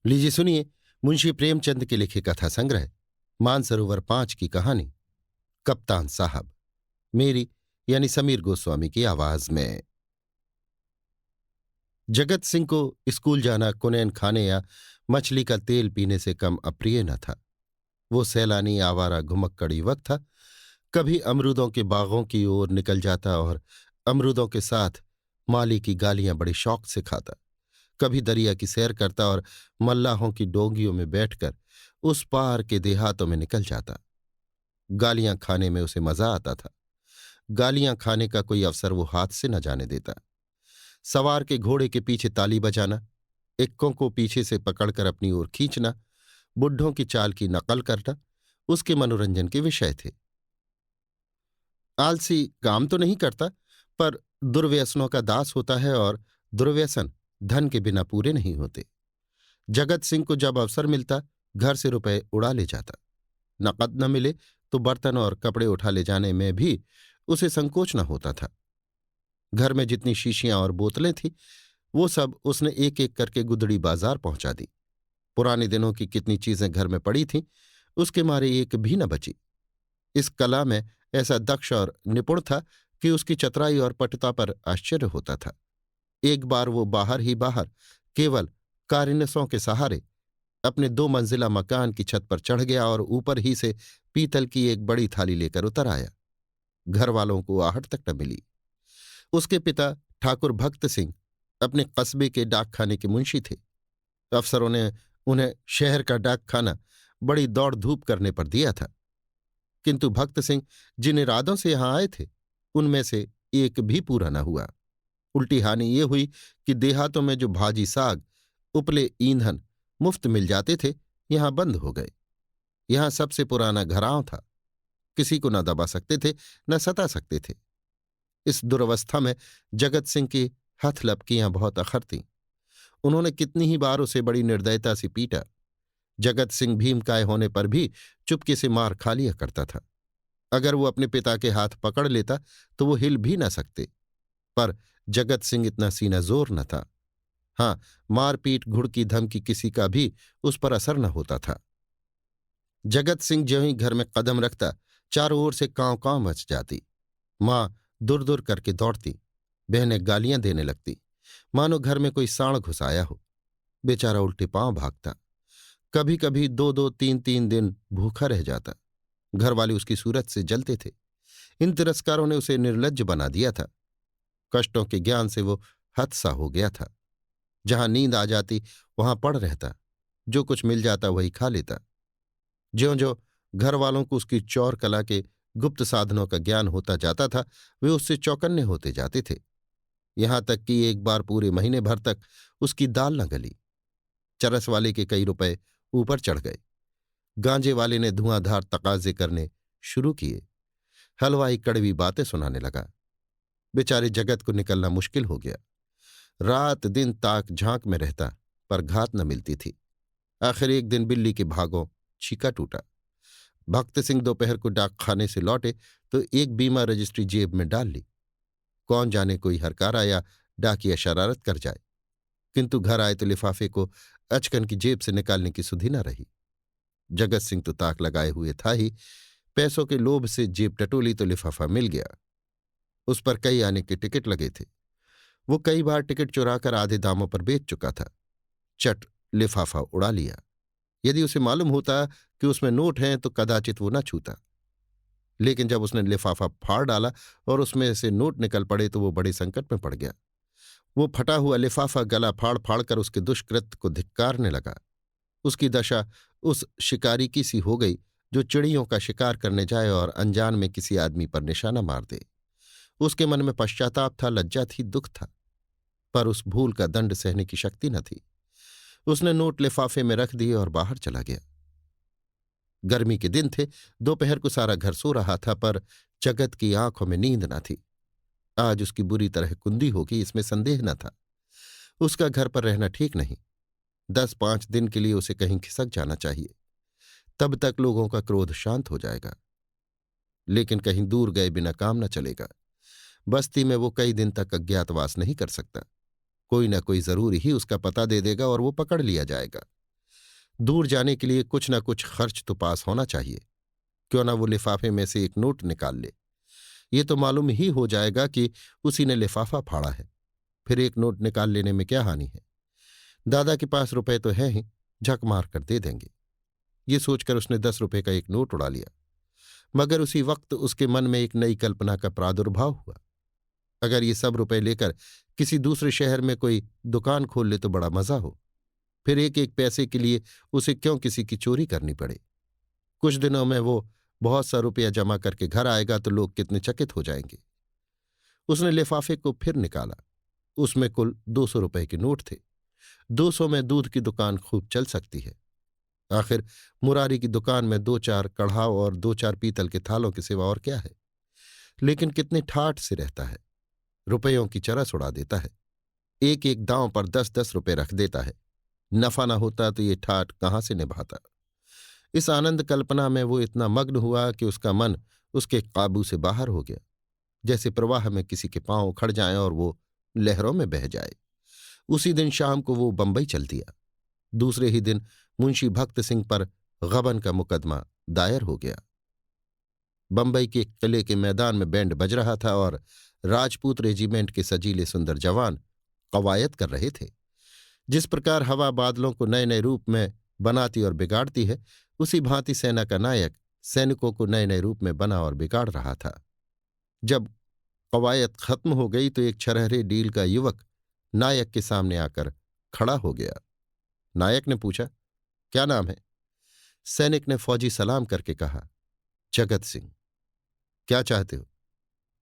लीजिए सुनिए मुंशी प्रेमचंद के लिखे कथा संग्रह मानसरोवर 5 की कहानी कप्तान साहब। मेरी यानी समीर गोस्वामी की आवाज में। जगत सिंह को स्कूल जाना कुनैन खाने या मछली का तेल पीने से कम अप्रिय न था। वो सैलानी आवारा घुमक्कड़ युवक था। कभी अमरूदों के बागों की ओर निकल जाता और अमरूदों के साथ माली की गालियां बड़े शौक से खाता। कभी दरिया की सैर करता और मल्लाहों की डोंगियों में बैठकर उस पार के देहातों में निकल जाता। गालियां खाने में उसे मजा आता था। गालियां खाने का कोई अवसर वो हाथ से न जाने देता। सवार के घोड़े के पीछे ताली बजाना, इक्कों को पीछे से पकड़कर अपनी ओर खींचना, बुड्ढों की चाल की नकल करना उसके मनोरंजन के विषय थे। आलसी काम तो नहीं करता, पर दुर्व्यसनों का दास होता है और दुर्व्यसन धन के बिना पूरे नहीं होते। जगत सिंह को जब अवसर मिलता घर से रुपए उड़ा ले जाता। नकद न मिले तो बर्तन और कपड़े उठा ले जाने में भी उसे संकोच न होता था। घर में जितनी शीशियां और बोतलें थीं वो सब उसने एक एक करके गुदड़ी बाजार पहुंचा दी। पुराने दिनों की कितनी चीजें घर में पड़ी थीं उसके मारे एक भी न बची। इस कला में ऐसा दक्ष और निपुण था कि उसकी चतुराई और पटुता पर आश्चर्य होता था। एक बार वो बाहर ही बाहर केवल कारिनसों के सहारे अपने 2 मंजिला मकान की छत पर चढ़ गया और ऊपर ही से पीतल की एक बड़ी थाली लेकर उतर आया। घर वालों को आहट तक न मिली। उसके पिता ठाकुर भक्त सिंह अपने कस्बे के डाकखाने के मुंशी थे। अफसरों ने उन्हें शहर का डाकखाना बड़ी दौड़ धूप करने पर दिया था, किंतु भक्त सिंह जिन इरादों से यहां आए थे उनमें से एक भी पूरा न हुआ। उल्टी हानि ये हुई कि देहातों में जो भाजी साग, उपले ईंधन मुफ्त मिल जाते थे यहां बंद हो गए। यहां सबसे पुराना घराव था। किसी को न दबा सकते थे न सता सकते थे। इस दुरवस्था में जगत सिंह की हथलपकियां बहुत अखर थीं। उन्होंने कितनी ही बार उसे बड़ी निर्दयता से पीटा। जगत सिंह भीमकाय होने पर भी चुपके से मार खा लिया करता था। अगर वो अपने पिता के हाथ पकड़ लेता तो वो हिल भी न सकते। पर जगत सिंह इतना सीना जोर न था। हाँ, मारपीट घुड़की धमकी किसी का भी उस पर असर न होता था। जगत सिंह ज्यों ही घर में कदम रखता चारों ओर से कांव कांव मच जाती। माँ दुर दुर करके दौड़ती। बहनें गालियां देने लगती, मानो घर में कोई सांड घुस आया हो। बेचारा उल्टे पांव भागता। कभी कभी 2-2, 3-3 दिन भूखा रह जाता। घर वाले उसकी सूरत से जलते थे। इन तिरस्कारों ने उसे निर्लज्ज बना दिया था। कष्टों के ज्ञान से वो हतसा हो गया था। जहां नींद आ जाती वहां पड़ रहता। जो कुछ मिल जाता वही खा लेता। ज्यों ज्यों घर वालों को उसकी चौर कला के गुप्त साधनों का ज्ञान होता जाता था वे उससे चौकन्ने होते जाते थे। यहां तक कि एक बार पूरे महीने भर तक उसकी दाल न गली। चरस वाले के कई रुपए ऊपर चढ़ गए। गांजे वाले ने धुआंधार तकाजे करने शुरू किए। हलवाई कड़वी बातें सुनाने लगा। बेचारे जगत को निकलना मुश्किल हो गया। रात दिन ताक झांक में रहता, पर घात न मिलती थी। आखिर एक दिन बिल्ली के भागों छीका टूटा। भक्त सिंह दोपहर को डाकखाने से लौटे तो एक बीमा रजिस्ट्री जेब में डाल ली। कौन जाने कोई हरकारा या डाकिया शरारत कर जाए। किंतु घर आए तो लिफाफे को अचकन की जेब से निकालने की सुधि न रही। जगत सिंह तो ताक लगाए हुए था ही। पैसों के लोभ से जेब टटोली तो लिफाफा मिल गया। उस पर कई आने के टिकट लगे थे। वो कई बार टिकट चुराकर आधे दामों पर बेच चुका था। चट लिफाफा उड़ा लिया। यदि उसे मालूम होता कि उसमें नोट हैं तो कदाचित वो न छूता। लेकिन जब उसने लिफाफा फाड़ डाला और उसमें से नोट निकल पड़े तो वो बड़े संकट में पड़ गया। वो फटा हुआ लिफाफा गला फाड़ फाड़ कर उसके दुष्कृत्य को धिक्कारने लगा। उसकी दशा उस शिकारी की सी हो गई जो चिड़ियों का शिकार करने जाए और अनजान में किसी आदमी पर निशाना मार दे। उसके मन में पश्चाताप था, लज्जा थी, दुख था, पर उस भूल का दंड सहने की शक्ति न थी। उसने नोट लिफाफे में रख दिए और बाहर चला गया। गर्मी के दिन थे। दोपहर को सारा घर सो रहा था, पर जगत की आंखों में नींद न थी। आज उसकी बुरी तरह कुंदी होगी इसमें संदेह न था। उसका घर पर रहना ठीक नहीं। 10-5 दिन के लिए उसे कहीं खिसक जाना चाहिए। तब तक लोगों का क्रोध शांत हो जाएगा। लेकिन कहीं दूर गए बिना काम न चलेगा। बस्ती में वो कई दिन तक अज्ञातवास नहीं कर सकता। कोई न कोई जरूर ही उसका पता दे देगा और वो पकड़ लिया जाएगा। दूर जाने के लिए कुछ न कुछ खर्च तो पास होना चाहिए। क्यों ना वो लिफाफे में से एक नोट निकाल ले। ये तो मालूम ही हो जाएगा कि उसी ने लिफाफा फाड़ा है। फिर एक नोट निकाल लेने में क्या हानि है। दादा के पास रुपए तो है ही, झक मार कर दे देंगे। ये सोचकर उसने 10 रुपए का एक नोट उड़ा लिया। मगर उसी वक्त उसके मन में एक नई कल्पना का प्रादुर्भाव हुआ। अगर ये सब रुपए लेकर किसी दूसरे शहर में कोई दुकान खोल ले तो बड़ा मजा हो। फिर एक एक पैसे के लिए उसे क्यों किसी की चोरी करनी पड़े। कुछ दिनों में वो बहुत सा रुपया जमा करके घर आएगा तो लोग कितने चकित हो जाएंगे। उसने लिफाफे को फिर निकाला। उसमें कुल 200 रुपए के नोट थे। 200 में दूध की दुकान खूब चल सकती है। आखिर मुरारी की दुकान में 2-4 कढ़ाव और 2-4 पीतल के थालों के सिवा और क्या है। लेकिन कितने ठाठ से रहता है। रुपयों की चरस उड़ा देता है। एक एक दांव पर 10-10 रुपए रख देता है। नफा न होता तो ये ठाठ कहाँ से निभाता। इस आनंद कल्पना में वो इतना मग्न हुआ कि उसका मन उसके काबू से बाहर हो गया। जैसे प्रवाह में किसी के पांव उखड़ जाएं और वो लहरों में बह जाए। उसी दिन शाम को वो बंबई चल दिया। दूसरे ही दिन मुंशी भक्त सिंह पर गबन का मुकदमा दायर हो गया। बंबई के एक किले के मैदान में बैंड बज रहा था और राजपूत रेजिमेंट के सजीले सुंदर जवान कवायद कर रहे थे। जिस प्रकार हवा बादलों को नए नए रूप में बनाती और बिगाड़ती है, उसी भांति सेना का नायक सैनिकों को नए नए रूप में बना और बिगाड़ रहा था। जब कवायद खत्म हो गई तो एक छरहरे डील का युवक नायक के सामने आकर खड़ा हो गया। नायक ने पूछा, क्या नाम है? सैनिक ने फौजी सलाम करके कहा, जगत सिंह। क्या चाहते हो?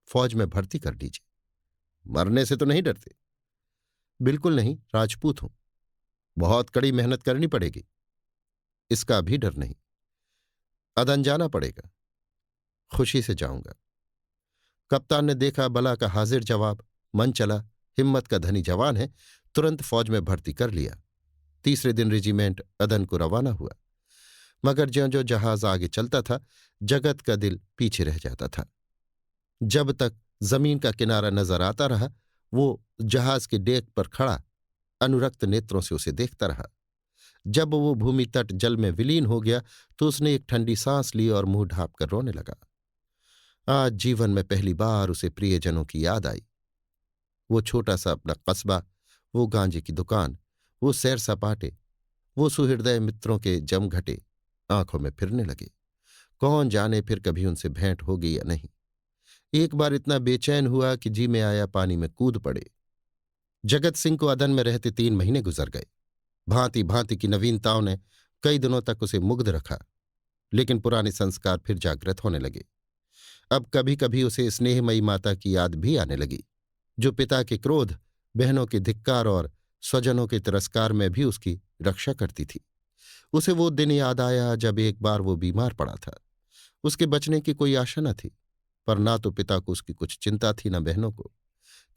फौज में भर्ती कर दीजिए। मरने से तो नहीं डरते? बिल्कुल नहीं, राजपूत हूं। बहुत कड़ी मेहनत करनी पड़ेगी। इसका भी डर नहीं। अदन जाना पड़ेगा। खुशी से जाऊंगा। कप्तान ने देखा बला का हाजिर जवाब, मन चला, हिम्मत का धनी जवान है, तुरंत फौज में भर्ती कर लिया। तीसरे दिन रेजिमेंट अदन को रवाना हुआ। मगर ज्यों ज्यों जहाज आगे चलता था, जगत का दिल पीछे रह जाता था। जब तक जमीन का किनारा नजर आता रहा, वो जहाज के डेक पर खड़ा अनुरक्त नेत्रों से उसे देखता रहा। जब वो भूमि तट जल में विलीन हो गया तो उसने एक ठंडी सांस ली और मुंह ढांप कर रोने लगा। आज जीवन में पहली बार उसे प्रियजनों की याद आई। वो छोटा सा अपना कस्बा, वो गांजे की दुकान, वो सैर सपाटे, वो सुहृदय मित्रों के जमघटे आंखों में फिरने लगे। कौन जाने फिर कभी उनसे भेंट होगी या नहीं। एक बार इतना बेचैन हुआ कि जी में आया पानी में कूद पड़े। जगत सिंह को अदन में रहते 3 महीने गुजर गए। भांति भांति की नवीनताओं ने कई दिनों तक उसे मुग्ध रखा। लेकिन पुराने संस्कार फिर जागृत होने लगे। अब कभी कभी उसे स्नेहमयी माता की याद भी आने लगी, जो पिता के क्रोध, बहनों के धिक्कार और स्वजनों के तिरस्कार में भी उसकी रक्षा करती थी। उसे वो दिन याद आया जब एक बार वो बीमार पड़ा था। उसके बचने की कोई आशा न थी, पर ना तो पिता को उसकी कुछ चिंता थी, न बहनों को।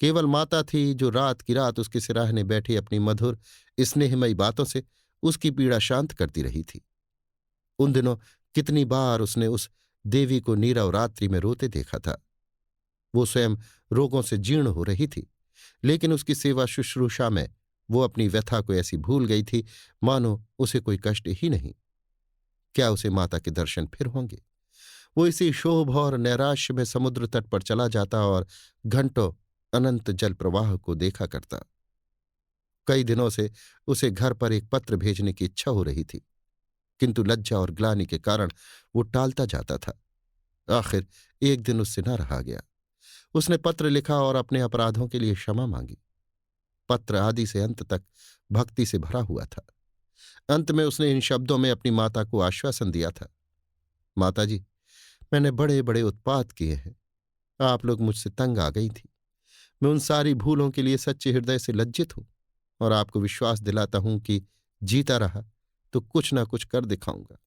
केवल माता थी जो रात की रात उसके सिराहने बैठी अपनी मधुर स्नेहमयी बातों से उसकी पीड़ा शांत करती रही थी। उन दिनों कितनी बार उसने उस देवी को नीरव रात्रि में रोते देखा था। वो स्वयं रोगों से जीर्ण हो रही थी, लेकिन उसकी सेवा शुश्रूषा में वो अपनी व्यथा को ऐसी भूल गई थी मानो उसे कोई कष्ट ही नहीं। क्या उसे माता के दर्शन फिर होंगे? वो इसी शोभ और नैराश्य में समुद्र तट पर चला जाता और घंटों अनंत जल प्रवाह को देखा करता। कई दिनों से उसे घर पर एक पत्र भेजने की इच्छा हो रही थी, किंतु लज्जा और ग्लानि के कारण वो टालता जाता था। आखिर एक दिन उससे न रहा गया। उसने पत्र लिखा और अपने अपराधों के लिए क्षमा मांगी। पत्र आदि से अंत तक भक्ति से भरा हुआ था। अंत में उसने इन शब्दों में अपनी माता को आश्वासन दिया था, माता जी, मैंने बड़े बड़े उत्पात किए हैं। आप लोग मुझसे तंग आ गई थी। मैं उन सारी भूलों के लिए सच्चे हृदय से लज्जित हूं और आपको विश्वास दिलाता हूं कि जीता रहा तो कुछ ना कुछ कर दिखाऊंगा।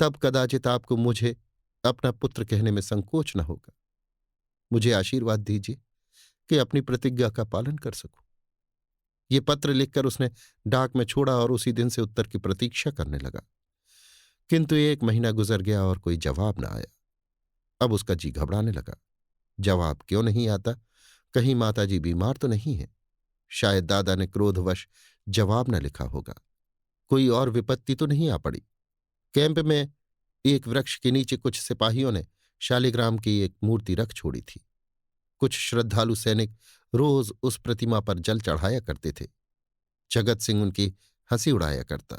तब कदाचित आपको मुझे अपना पुत्र कहने में संकोच न होगा। मुझे आशीर्वाद दीजिए कि अपनी प्रतिज्ञा का पालन कर सकूं। ये पत्र लिखकर उसने डाक में छोड़ा और उसी दिन से उत्तर की प्रतीक्षा करने लगा। किंतु 1 महीना गुजर गया और कोई जवाब न आया। अब उसका जी घबराने लगा। जवाब क्यों नहीं आता? कहीं माताजी बीमार तो नहीं है? शायद दादा ने क्रोधवश जवाब न लिखा होगा। कोई और विपत्ति तो नहीं आ पड़ी। कैंप में एक वृक्ष के नीचे कुछ सिपाहियों ने शालिग्राम की एक मूर्ति रख छोड़ी थी। कुछ श्रद्धालु सैनिक रोज उस प्रतिमा पर जल चढ़ाया करते थे। जगत सिंह उनकी हंसी उड़ाया करता,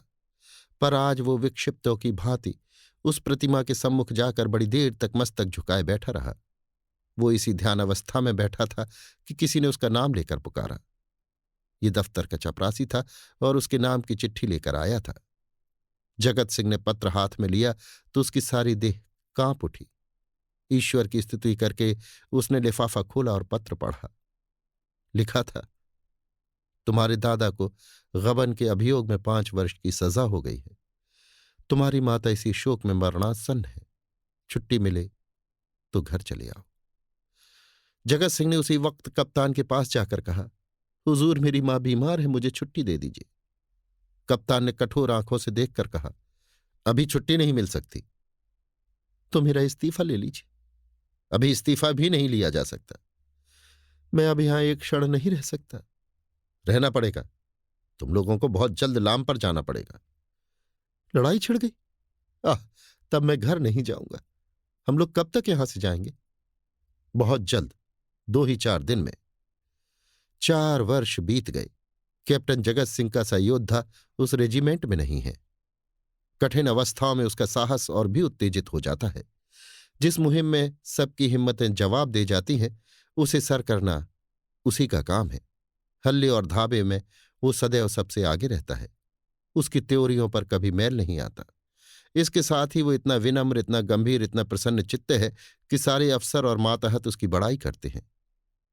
पर आज वो विक्षिप्तों की भांति उस प्रतिमा के सम्मुख जाकर बड़ी देर तक मस्तक झुकाए बैठा रहा। वो इसी ध्यान अवस्था में बैठा था कि किसी ने उसका नाम लेकर पुकारा। ये दफ्तर का चपरासी था और उसके नाम की चिट्ठी लेकर आया था। जगत सिंह ने पत्र हाथ में लिया तो उसकी सारी देह कांप उठी। ईश्वर की स्तुति करके उसने लिफाफा खोला और पत्र पढ़ा। लिखा था, तुम्हारे दादा को गबन के अभियोग में 5 वर्ष की सजा हो गई है। तुम्हारी माता इसी शोक में मरणासन्न है। छुट्टी मिले तो घर चले आओ। जगत सिंह ने उसी वक्त कप्तान के पास जाकर कहा, हुजूर मेरी मां बीमार है, मुझे छुट्टी दे दीजिए। कप्तान ने कठोर आंखों से देखकर कहा, अभी छुट्टी नहीं मिल सकती। तो मेरा इस्तीफा ले लीजिए। अभी इस्तीफा भी नहीं लिया जा सकता। मैं अब यहां एक क्षण नहीं रह सकता। रहना पड़ेगा। तुम लोगों को बहुत जल्द लाम पर जाना पड़ेगा। लड़ाई छिड़ गई? आह, तब मैं घर नहीं जाऊंगा। हम लोग कब तक यहां से जाएंगे? बहुत जल्द, 2 ही 4 दिन में। 4 वर्ष बीत गए। कैप्टन जगत सिंह का सा योद्धा उस रेजिमेंट में नहीं है। कठिन अवस्थाओं में उसका साहस और भी उत्तेजित हो जाता है। जिस मुहिम में सबकी हिम्मतें जवाब दे जाती हैं, उसे सर करना उसी का काम है। हल्ले और धाबे में वो सदैव सबसे आगे रहता है। उसकी त्योरियों पर कभी मैल नहीं आता। इसके साथ ही वो इतना विनम्र, इतना गंभीर, इतना प्रसन्न चित्त है कि सारे अफसर और मातहत उसकी बड़ाई करते हैं।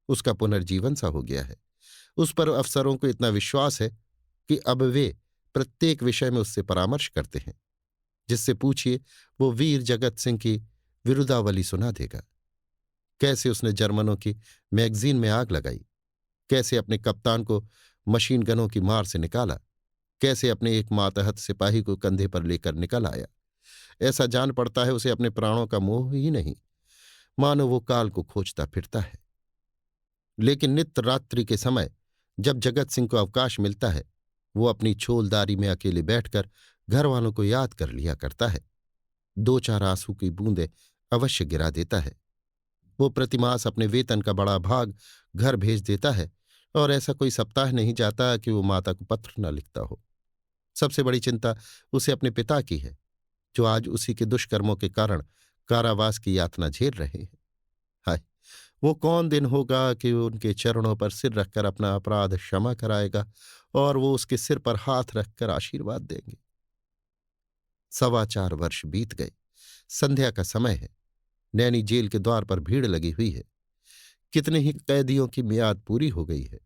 उसका पुनर्जीवन सा हो गया है। उस पर अफसरों को इतना विश्वास है कि अब वे प्रत्येक विषय में उससे परामर्श करते हैं। जिससे पूछिए वो वीर जगत सिंह की विरुदावली सुना देगा। कैसे उसने जर्मनों की मैगजीन में आग लगाई, कैसे अपने कप्तान को मशीन गनों की मार से निकाला, कैसे अपने एक मातहत सिपाही को कंधे पर लेकर निकल आया। ऐसा जान पड़ता है उसे अपने प्राणों का मोह ही नहीं, मानो वो काल को खोजता फिरता है। लेकिन नित्य रात्रि के समय जब जगत सिंह को अवकाश मिलता है, वो अपनी छोलदारी में अकेले बैठकर घर वालों को याद कर लिया करता है। 2-4 आंसू की बूंदें अवश्य गिरा देता है। वो प्रतिमास अपने वेतन का बड़ा भाग घर भेज देता है और ऐसा कोई सप्ताह नहीं जाता कि वो माता को पत्र न लिखता हो। सबसे बड़ी चिंता उसे अपने पिता की है, जो आज उसी के दुष्कर्मों के कारण कारावास की यातना झेल रहे हैं। हाय, वो कौन दिन होगा कि उनके चरणों पर सिर रखकर अपना अपराध क्षमा कराएगा और वो उसके सिर पर हाथ रखकर आशीर्वाद देंगे। 4.25 वर्ष बीत गए। संध्या का समय है। नैनी जेल के द्वार पर भीड़ लगी हुई है। कितने ही कैदियों की मियाद पूरी हो गई है।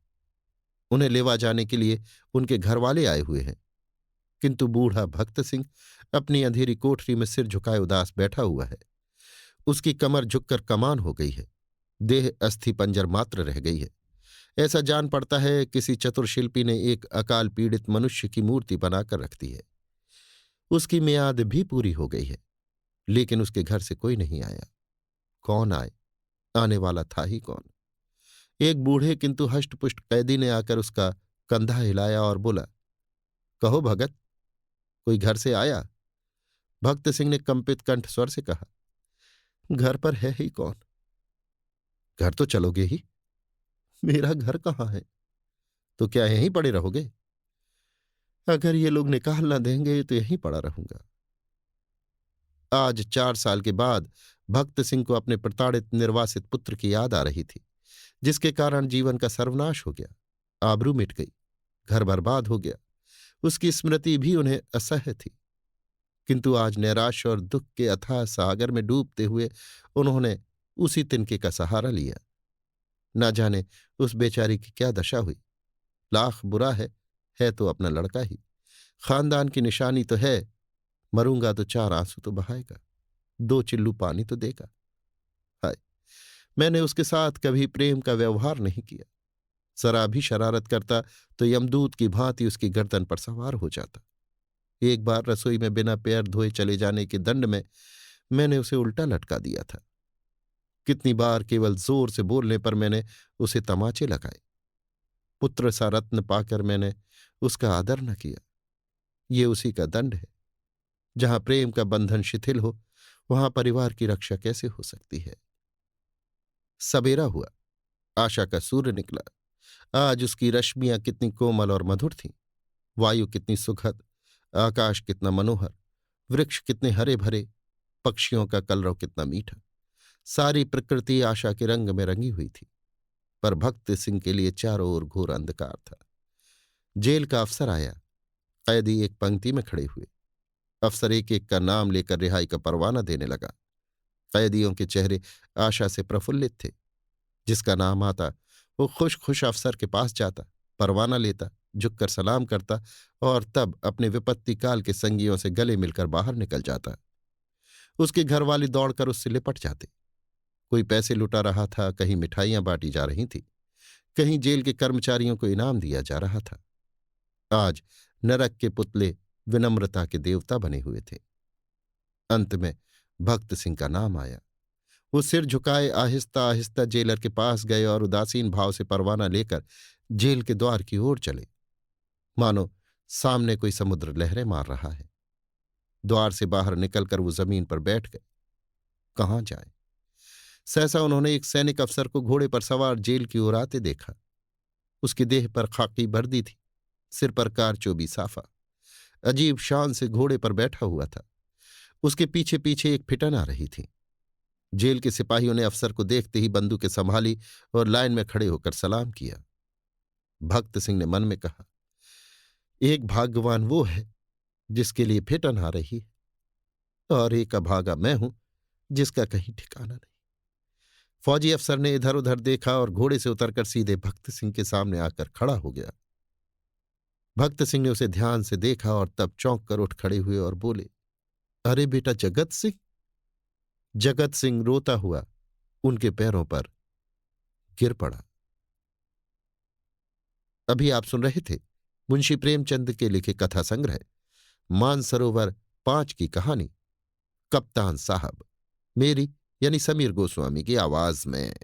उन्हें लेवा जाने के लिए उनके घरवाले आए हुए हैं, किंतु बूढ़ा भक्त सिंह अपनी अंधेरी कोठरी में सिर झुकाए उदास बैठा हुआ है। उसकी कमर झुककर कमान हो गई है। देह अस्थि पंजर मात्र रह गई है। ऐसा जान पड़ता है किसी चतुर शिल्पी ने एक अकाल पीड़ित मनुष्य की मूर्ति बनाकर रख दी है। उसकी मियाद भी पूरी हो गई है, लेकिन उसके घर से कोई नहीं आया। कौन आए? आने वाला था ही कौन? एक बूढ़े किंतु हष्टपुष्ट कैदी ने आकर उसका कंधा हिलाया और बोला, कहो भगत, कोई घर से आया? भक्त सिंह ने कंपित कंठ स्वर से कहा, घर पर है ही कौन? घर तो चलोगे ही। मेरा घर कहाँ है? तो क्या यहीं पड़े रहोगे? अगर ये लोग निकाल न देंगे तो यहीं पड़ा रहूंगा। आज 4 साल के बाद भक्त सिंह को अपने प्रताड़ित निर्वासित पुत्र की याद आ रही थी, जिसके कारण जीवन का सर्वनाश हो गया, आबरू मिट गई, घर बर्बाद हो गया। उसकी स्मृति भी उन्हें असह्य थी। किंतु आज नैराश्य और दुख के अथाह सागर में डूबते हुए उन्होंने उसी तिनके का सहारा लिया। न जाने उस बेचारी की क्या दशा हुई। लाख बुरा है तो अपना लड़का ही। खानदान की निशानी तो है, मरूंगा तो 4 आंसू तो बहाएगा, 2 चिल्लू पानी तो देगा। हाय, मैंने उसके साथ कभी प्रेम का व्यवहार नहीं किया। जरा भी शरारत करता तो यमदूत की भांति उसकी गर्दन पर सवार हो जाता। एक बार रसोई में बिना पैर धोए चले जाने के दंड में मैंने उसे उल्टा लटका दिया था। कितनी बार केवल जोर से बोलने पर मैंने उसे तमाचे लगाए। पुत्र सा रत्न पाकर मैंने उसका आदर न किया। ये उसी का दंड है। जहां प्रेम का बंधन शिथिल हो, वहां परिवार की रक्षा कैसे हो सकती है। सवेरा हुआ। आशा का सूर्य निकला। आज उसकी रश्मियां कितनी कोमल और मधुर थीं। वायु कितनी सुखद, आकाश कितना मनोहर, वृक्ष कितने हरे भरे, पक्षियों का कलरव कितना मीठा। सारी प्रकृति आशा के रंग में रंगी हुई थी। पर भक्त सिंह के लिए चारों ओर घोर अंधकार था। जेल का अफसर आया। कैदी एक पंक्ति में खड़े हुए। अफसर एक एक का नाम लेकर रिहाई का परवाना देने लगा। कैदियों के चेहरे आशा से प्रफुल्लित थे। जिसका नाम आता वो खुश खुश अफसर के पास जाता, परवाना लेता, झुककर सलाम करता और तब अपने विपत्ति काल के संगियों से गले मिलकर बाहर निकल जाता। उसके घरवाले दौड़कर उससे लिपट जाते। कोई पैसे लुटा रहा था, कहीं मिठाइयां बांटी जा रही थी, कहीं जेल के कर्मचारियों को इनाम दिया जा रहा था। आज नरक के पुतले विनम्रता के देवता बने हुए थे। अंत में भक्त सिंह का नाम आया। वो सिर झुकाए आहिस्ता आहिस्ता जेलर के पास गए और उदासीन भाव से परवाना लेकर जेल के द्वार की ओर चले, मानो सामने कोई समुद्र लहरें मार रहा है। द्वार से बाहर निकलकर वो जमीन पर बैठ गए। कहाँ जाए। सहसा उन्होंने एक सैनिक अफसर को घोड़े पर सवार जेल की ओर आते देखा। उसकी देह पर खाकी वर्दी थी, सिर पर कारचोबी साफा, अजीब शान से घोड़े पर बैठा हुआ था। उसके पीछे पीछे एक फिटन आ रही थी। जेल के सिपाहियों ने अफसर को देखते ही बंदूकें संभाली और लाइन में खड़े होकर सलाम किया। भक्त सिंह ने मन में कहा, एक भाग्यवान वो है जिसके लिए फिटन आ रही है, और एक अभागा मैं हूं जिसका कहीं ठिकाना नहीं। फौजी अफसर ने इधर उधर देखा और घोड़े से उतरकर सीधे भक्त सिंह के सामने आकर खड़ा हो गया। भक्त सिंह ने उसे ध्यान से देखा और तब चौंक कर उठ खड़े हुए और बोले, अरे बेटा जगत सिंह। जगत सिंह रोता हुआ उनके पैरों पर गिर पड़ा। अभी आप सुन रहे थे मुंशी प्रेमचंद के लिखे कथा संग्रह मानसरोवर 5 की कहानी कप्तान साहब, मेरी यानी समीर गोस्वामी की आवाज में।